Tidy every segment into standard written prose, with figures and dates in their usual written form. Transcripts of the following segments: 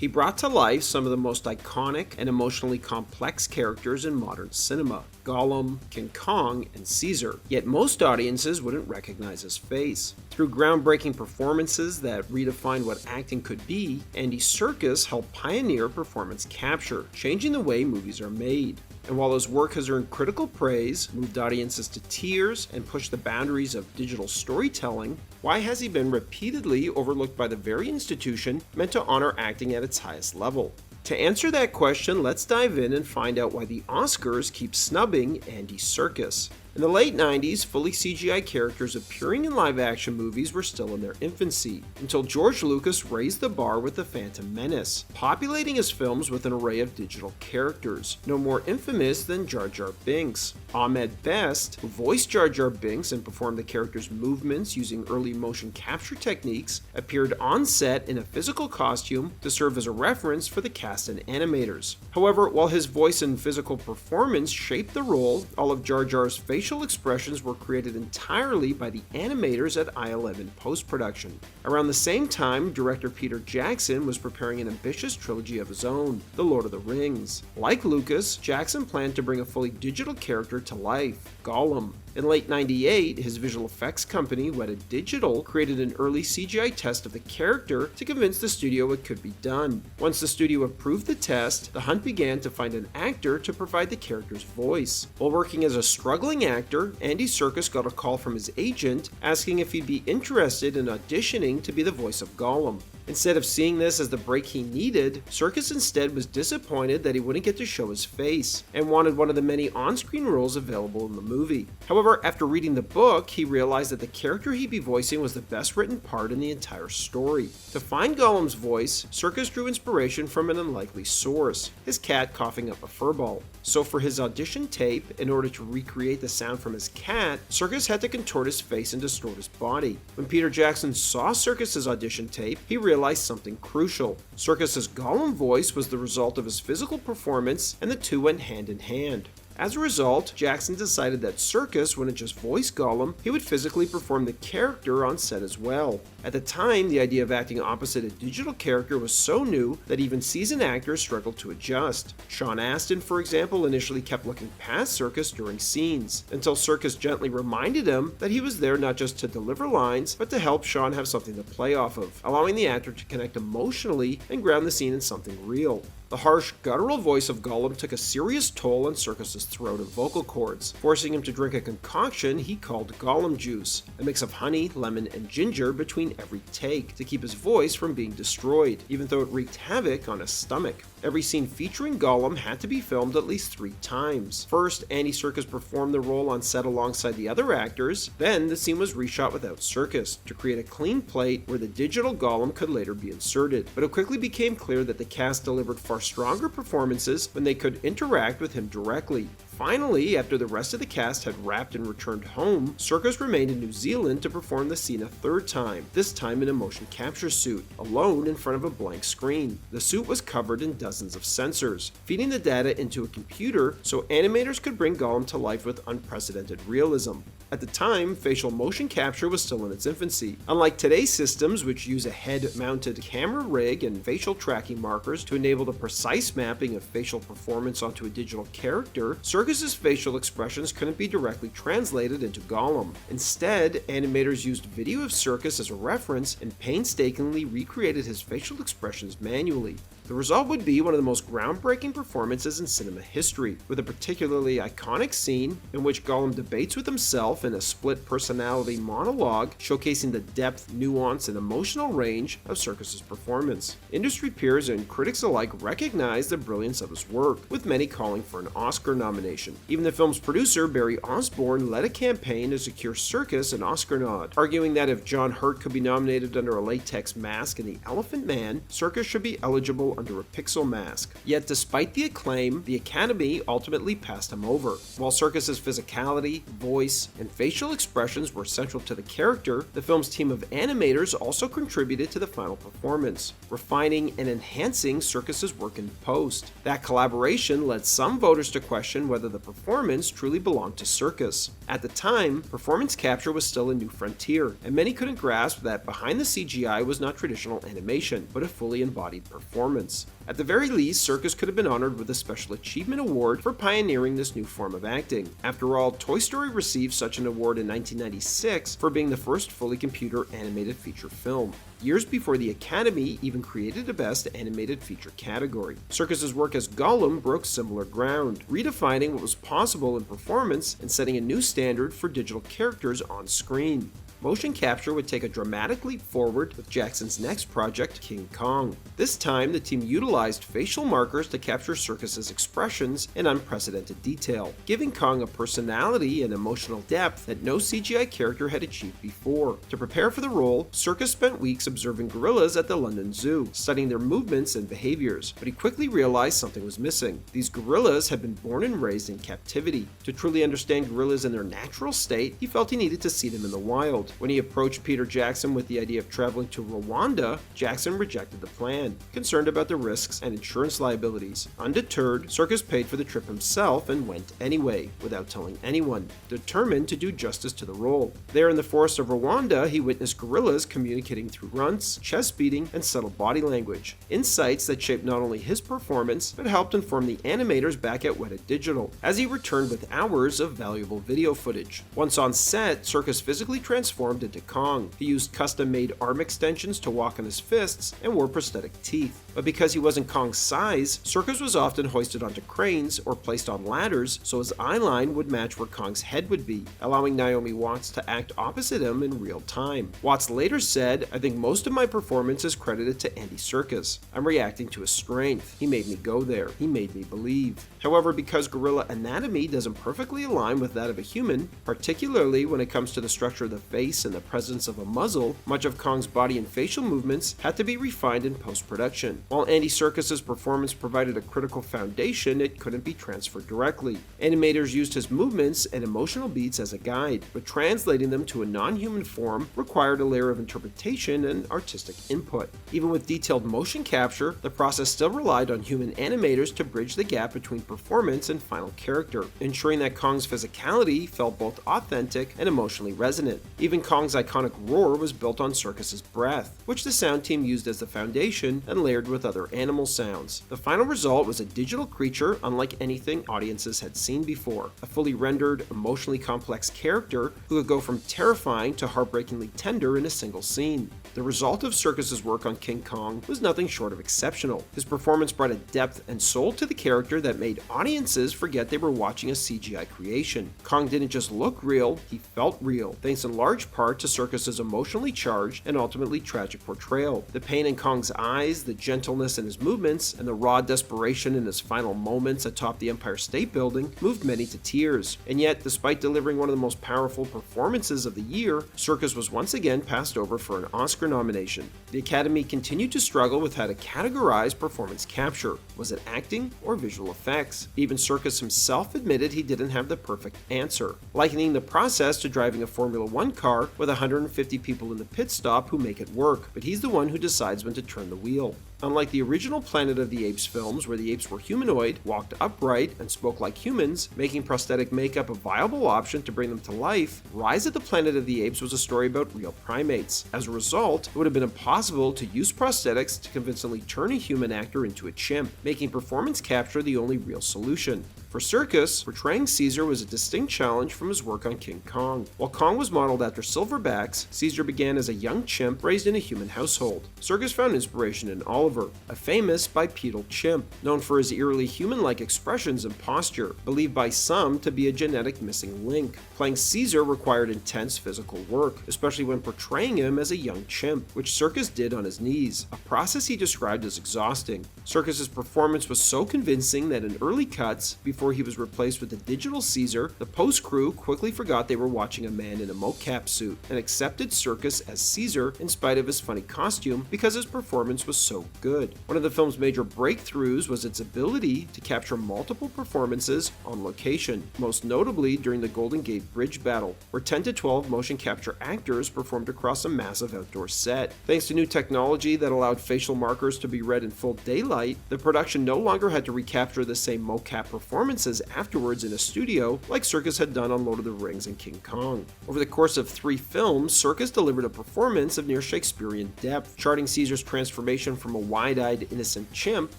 He brought to life some of the most iconic and emotionally complex characters in modern cinema: Gollum, King Kong, and Caesar. Yet most audiences wouldn't recognize his face. Through groundbreaking performances that redefined what acting could be, Andy Serkis helped pioneer performance capture, changing the way movies are made. And while his work has earned critical praise, moved audiences to tears, and pushed the boundaries of digital storytelling, why has he been repeatedly overlooked by the very institution meant to honor acting at its highest level? To answer that question, let's dive in and find out why the Oscars keep snubbing Andy Serkis. In the late 90s, fully CGI characters appearing in live-action movies were still in their infancy, until George Lucas raised the bar with The Phantom Menace, populating his films with an array of digital characters, no more infamous than Jar Jar Binks. Ahmed Best, who voiced Jar Jar Binks and performed the character's movements using early motion capture techniques, appeared on set in a physical costume to serve as a reference for the cast and animators. However, while his voice and physical performance shaped the role, all of Jar Jar's facial expressions were created entirely by the animators at I-11 post-production. Around the same time, director Peter Jackson was preparing an ambitious trilogy of his own, The Lord of the Rings. Like Lucas, Jackson planned to bring a fully digital character to life, Gollum. In late '98, his visual effects company, Weta Digital, created an early CGI test of the character to convince the studio it could be done. Once the studio approved the test, the hunt began to find an actor to provide the character's voice. While working as a struggling actor, Andy Serkis got a call from his agent asking if he'd be interested in auditioning to be the voice of Gollum. Instead of seeing this as the break he needed, Serkis instead was disappointed that he wouldn't get to show his face, and wanted one of the many on-screen roles available in the movie. However, after reading the book, he realized that the character he'd be voicing was the best written part in the entire story. To find Gollum's voice, Serkis drew inspiration from an unlikely source: his cat coughing up a furball. So for his audition tape, in order to recreate the sound from his cat, Serkis had to contort his face and distort his body. When Peter Jackson saw Serkis' audition tape, he realized something crucial. Serkis' Gollum voice was the result of his physical performance, and the two went hand in hand. As a result, Jackson decided that Serkis wouldn't just voice Gollum, he would physically perform the character on set as well. At the time, the idea of acting opposite a digital character was so new that even seasoned actors struggled to adjust. Sean Astin, for example, initially kept looking past Serkis during scenes, until Serkis gently reminded him that he was there not just to deliver lines, but to help Sean have something to play off of, allowing the actor to connect emotionally and ground the scene in something real. The harsh, guttural voice of Gollum took a serious toll on Serkis' throat and vocal cords, forcing him to drink a concoction he called Gollum juice, a mix of honey, lemon, and ginger between every take, to keep his voice from being destroyed, even though it wreaked havoc on his stomach. Every scene featuring Gollum had to be filmed at least 3 times. First, Andy Serkis performed the role on set alongside the other actors, then the scene was reshot without Serkis, to create a clean plate where the digital Gollum could later be inserted. But it quickly became clear that the cast delivered far stronger performances when they could interact with him directly. Finally, after the rest of the cast had wrapped and returned home, Serkis remained in New Zealand to perform the scene a 3rd time, this time in a motion capture suit, alone in front of a blank screen. The suit was covered in dozens of sensors, feeding the data into a computer so animators could bring Gollum to life with unprecedented realism. At the time, facial motion capture was still in its infancy. Unlike today's systems, which use a head-mounted camera rig and facial tracking markers to enable the precise mapping of facial performance onto a digital character, Serkis' facial expressions couldn't be directly translated into Gollum. Instead, animators used video of Serkis as a reference and painstakingly recreated his facial expressions manually. The result would be one of the most groundbreaking performances in cinema history, with a particularly iconic scene in which Gollum debates with himself in a split-personality monologue, showcasing the depth, nuance, and emotional range of Serkis' performance. Industry peers and critics alike recognized the brilliance of his work, with many calling for an Oscar nomination. Even the film's producer, Barry Osborne, led a campaign to secure Serkis an Oscar nod, arguing that if John Hurt could be nominated under a latex mask in The Elephant Man, Serkis should be eligible under a pixel mask. Yet despite the acclaim, the Academy ultimately passed him over. While Serkis' physicality, voice, and facial expressions were central to the character, the film's team of animators also contributed to the final performance, refining and enhancing Serkis' work in post. That collaboration led some voters to question whether the performance truly belonged to Serkis. At the time, performance capture was still a new frontier, and many couldn't grasp that behind the CGI was not traditional animation, but a fully embodied performance. performance. At the very least, Serkis could have been honored with a Special Achievement Award for pioneering this new form of acting. After all, Toy Story received such an award in 1996 for being the first fully computer animated feature film, years before the Academy even created a Best Animated Feature category. Serkis' work as Gollum broke similar ground, redefining what was possible in performance and setting a new standard for digital characters on screen. Motion capture would take a dramatic leap forward with Jackson's next project, King Kong. This time, the team utilized facial markers to capture Serkis' expressions in unprecedented detail, giving Kong a personality and emotional depth that no CGI character had achieved before. To prepare for the role, Serkis spent weeks observing gorillas at the London Zoo, studying their movements and behaviors, but he quickly realized something was missing. These gorillas had been born and raised in captivity. To truly understand gorillas in their natural state, he felt he needed to see them in the wild. When he approached Peter Jackson with the idea of traveling to Rwanda, Jackson rejected the plan, concerned about the risks and insurance liabilities. Undeterred, Serkis paid for the trip himself and went anyway, without telling anyone, determined to do justice to the role. There in the forest of Rwanda, he witnessed gorillas communicating through grunts, chest beating, and subtle body language, insights that shaped not only his performance, but helped inform the animators back at Weta Digital, as he returned with hours of valuable video footage. Once on set, Serkis physically transformed into Kong. He used custom-made arm extensions to walk on his fists and wore prosthetic teeth. But because he wasn't Kong's size, Serkis was often hoisted onto cranes or placed on ladders so his eye line would match where Kong's head would be, allowing Naomi Watts to act opposite him in real time. Watts later said, "I think most of my performance is credited to Andy Serkis. I'm reacting to his strength. He made me go there. He made me believe." However, because gorilla anatomy doesn't perfectly align with that of a human, particularly when it comes to the structure of the face and the presence of a muzzle, much of Kong's body and facial movements had to be refined in post-production. While Andy Serkis' performance provided a critical foundation, it couldn't be transferred directly. Animators used his movements and emotional beats as a guide, but translating them to a non-human form required a layer of interpretation and artistic input. Even with detailed motion capture, the process still relied on human animators to bridge the gap between performance and final character, ensuring that Kong's physicality felt both authentic and emotionally resonant. Even Kong's iconic roar was built on Serkis' breath, which the sound team used as the foundation and layered with other animal sounds. The final result was a digital creature unlike anything audiences had seen before, a fully rendered, emotionally complex character who could go from terrifying to heartbreakingly tender in a single scene. The result of Serkis' work on King Kong was nothing short of exceptional. His performance brought a depth and soul to the character that made audiences forget they were watching a CGI creation. Kong didn't just look real, he felt real, thanks in large part to Serkis' emotionally charged and ultimately tragic portrayal. The pain in Kong's eyes, the gentleness in his movements, and the raw desperation in his final moments atop the Empire State Building moved many to tears. And yet, despite delivering one of the most powerful performances of the year, Serkis was once again passed over for an Oscar nomination. The Academy continued to struggle with how to categorize performance capture. Was it acting or visual effects? Even Serkis himself admitted he didn't have the perfect answer, likening the process to driving a Formula One car with 150 people in the pit stop who make it work, but he's the one who decides when to turn the wheel. Unlike the original Planet of the Apes films, where the apes were humanoid, walked upright, and spoke like humans, making prosthetic makeup a viable option to bring them to life, Rise of the Planet of the Apes was a story about real primates. As a result, it would have been impossible to use prosthetics to convincingly turn a human actor into a chimp, making performance capture the only real solution. For Serkis, portraying Caesar was a distinct challenge from his work on King Kong. While Kong was modeled after silverbacks, Caesar began as a young chimp raised in a human household. Serkis found inspiration in Oliver, a famous bipedal chimp, known for his eerily human-like expressions and posture, believed by some to be a genetic missing link. Playing Caesar required intense physical work, especially when portraying him as a young chimp, which Serkis did on his knees, a process he described as exhausting. Serkis' performance was so convincing that in early cuts, before he was replaced with the digital Caesar, the post crew quickly forgot they were watching a man in a mocap suit and accepted Serkis as Caesar in spite of his funny costume because his performance was so good. One of the film's major breakthroughs was its ability to capture multiple performances on location, most notably during the Golden Gate Bridge battle, where 10 to 12 motion capture actors performed across a massive outdoor set. Thanks to new technology that allowed facial markers to be read in full daylight, the production no longer had to recapture the same mocap performances afterwards in a studio like Serkis had done on Lord of the Rings and King Kong. Over the course of 3 films, Serkis delivered a performance of near Shakespearean depth, charting Caesar's transformation from a wide-eyed, innocent chimp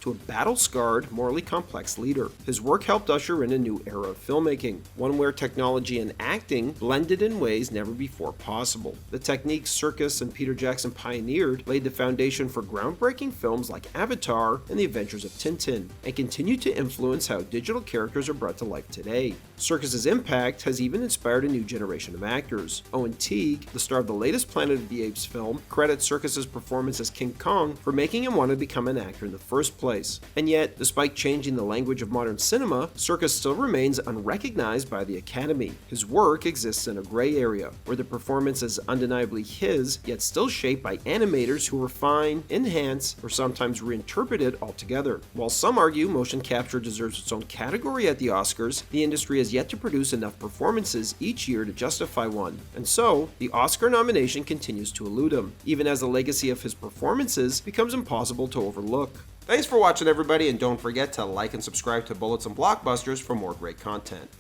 to a battle-scarred, morally complex leader. His work helped usher in a new era of filmmaking, one where technology and acting blended in ways never before possible. The techniques Serkis and Peter Jackson pioneered laid the foundation for groundbreaking films like Avatar and The Adventures of Tintin, and continue to influence how digital characters are brought to life today. Serkis' impact has even inspired a new generation of actors. Owen Teague, the star of the latest Planet of the Apes film, credits Serkis' performance as King Kong for making him want to become an actor in the first place. And yet, despite changing the language of modern cinema, Serkis still remains unrecognized by the Academy. His work exists in a gray area, where the performance is undeniably his, yet still shaped by animators who refine, enhance, or sometimes reinterpret it altogether. While some argue motion capture deserves its own category at the Oscars, the industry has yet to produce enough performances each year to justify one, and so the Oscar nomination continues to elude him, even as the legacy of his performances becomes impossible to overlook. Thanks for watching, everybody, and don't forget to like and subscribe to Bullets and Blockbusters for more great content.